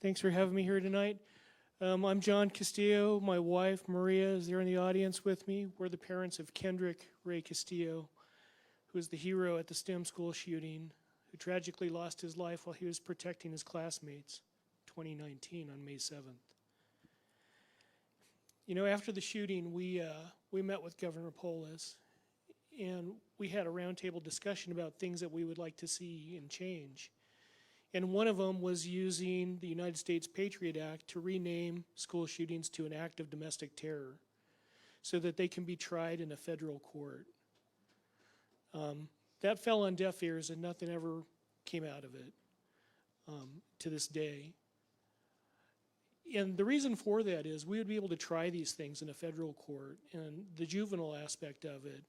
Thanks for having me here tonight. I'm John Castillo. My wife, Maria, is there in the audience with me. We're the parents of Kendrick Ray Castillo, who is the hero at the STEM school shooting, who tragically lost his life while he was protecting his classmates, 2019 on May 7th. You know, after the shooting, we met with Governor Polis, and we had a roundtable discussion about things that we would like to see and change. And one of them was using the United States Patriot Act to rename school shootings to an act of domestic terror so that they can be tried in a federal court. That fell on deaf ears and nothing ever came out of it to this day. And the reason for that is we would be able to try these things in a federal court, and the juvenile aspect of it,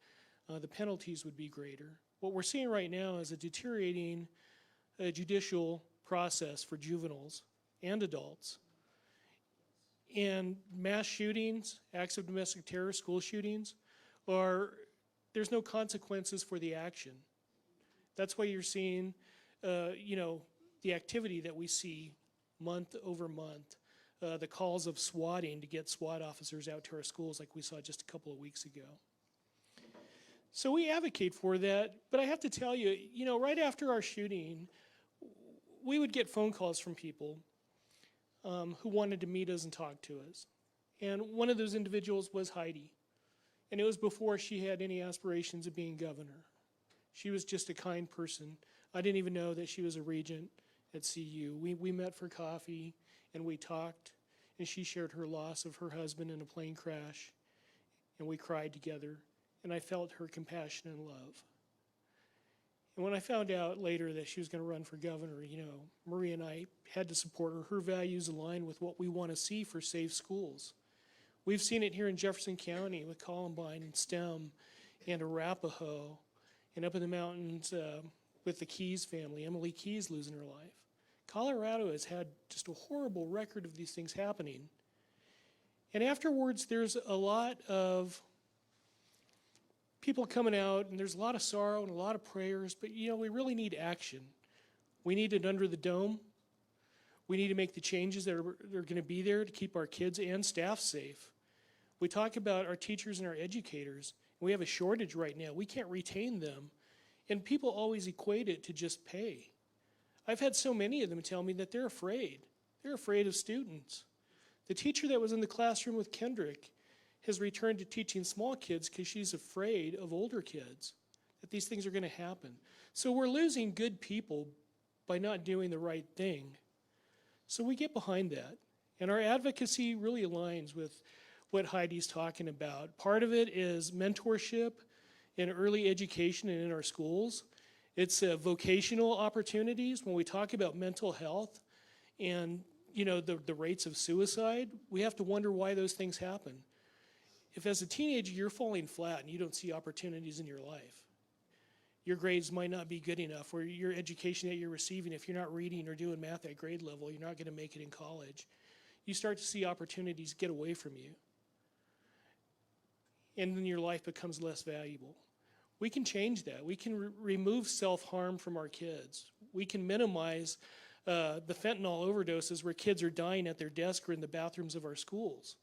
the penalties would be greater. What we're seeing right now is a deteriorating judicial process for juveniles and adults. And mass shootings, acts of domestic terror, school shootings, there's no consequences for the action. That's why you're seeing, the activity that we see month over month, the calls of swatting to get SWAT officers out to our schools like we saw just a couple of weeks ago. So we advocate for that, but I have to tell you, right after our shooting, we would get phone calls from people who wanted to meet us and talk to us. And one of those individuals was Heidi. And it was before she had any aspirations of being governor. She was just a kind person. I didn't even know that she was a regent at CU. We met for coffee and we talked, and she shared her loss of her husband in a plane crash, and we cried together, and I felt her compassion and love. And when I found out later that she was going to run for governor, Maria and I had to support her. Her values align with what we want to see for safe schools. We've seen it here in Jefferson County with Columbine and STEM and Arapahoe, and up in the mountains with the Keys family, Emily Keys losing her life. Colorado has had just a horrible record of these things happening. And afterwards, there's a lot of people coming out, and there's a lot of sorrow and a lot of prayers, but we really need action. We need it under the dome. We need to make the changes that are going to be there to keep our kids and staff safe. We talk about our teachers and our educators. We have a shortage right now. We can't retain them. And people always equate it to just pay. I've had so many of them tell me that they're afraid. They're afraid of students. The teacher that was in the classroom with Kendrick has returned to teaching small kids because she's afraid of older kids, that these things are going to happen. So we're losing good people by not doing the right thing. So we get behind that. And our advocacy really aligns with what Heidi's talking about. Part of it is mentorship in early education and in our schools. It's vocational opportunities. When we talk about mental health and the rates of suicide, we have to wonder why those things happen. If as a teenager you're falling flat and you don't see opportunities in your life, your grades might not be good enough, or your education that you're receiving, if you're not reading or doing math at grade level, you're not going to make it in college. You start to see opportunities get away from you. And then your life becomes less valuable. We can change that. We can remove self-harm from our kids. We can minimize the fentanyl overdoses where kids are dying at their desk or in the bathrooms of our schools.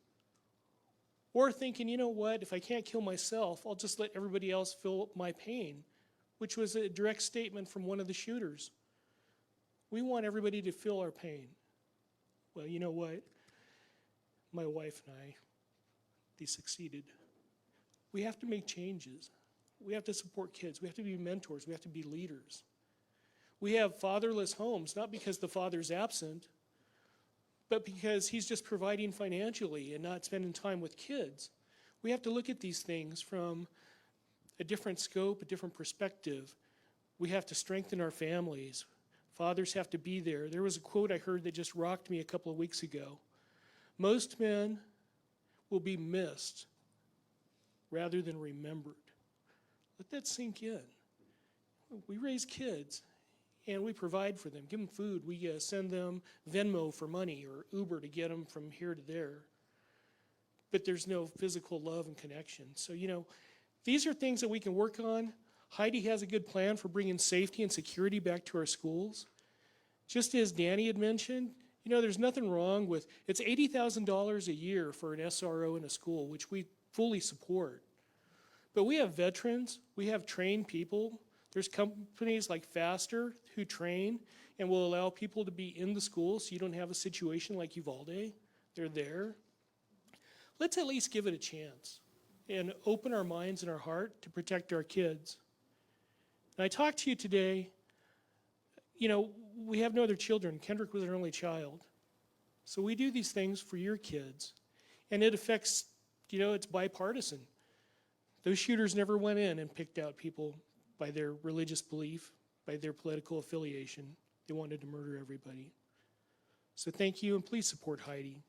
Or thinking, you know what, if I can't kill myself, I'll just let everybody else feel my pain, which was a direct statement from one of the shooters. We want everybody to feel our pain. Well, you know what? My wife and I, they succeeded. We have to make changes. We have to support kids. We have to be mentors. We have to be leaders. We have fatherless homes, not because the father's absent, but because he's just providing financially and not spending time with kids. We have to look at these things from a different scope, a different perspective. We have to strengthen our families. Fathers have to be there. There was a quote I heard that just rocked me a couple of weeks ago. Most men will be missed rather than remembered. Let that sink in. We raise kids and we provide for them, give them food. We send them Venmo for money or Uber to get them from here to there. But there's no physical love and connection. So, these are things that we can work on. Heidi has a good plan for bringing safety and security back to our schools. Just as Danny had mentioned, You know, there's nothing wrong with, it's $80,000 a year for an SRO in a school, which we fully support. But we have veterans, we have trained people. There's companies like Faster who train and will allow people to be in the school so you don't have a situation like Uvalde. They're there. Let's at least give it a chance and open our minds and our heart to protect our kids. And I talked to you today, you know, we have no other children. Kendrick was our only child. So we do these things for your kids. And it affects, you know, it's bipartisan. Those shooters never went in and picked out people by their religious belief, by their political affiliation. They wanted to murder everybody. So thank you, and please support Heidi.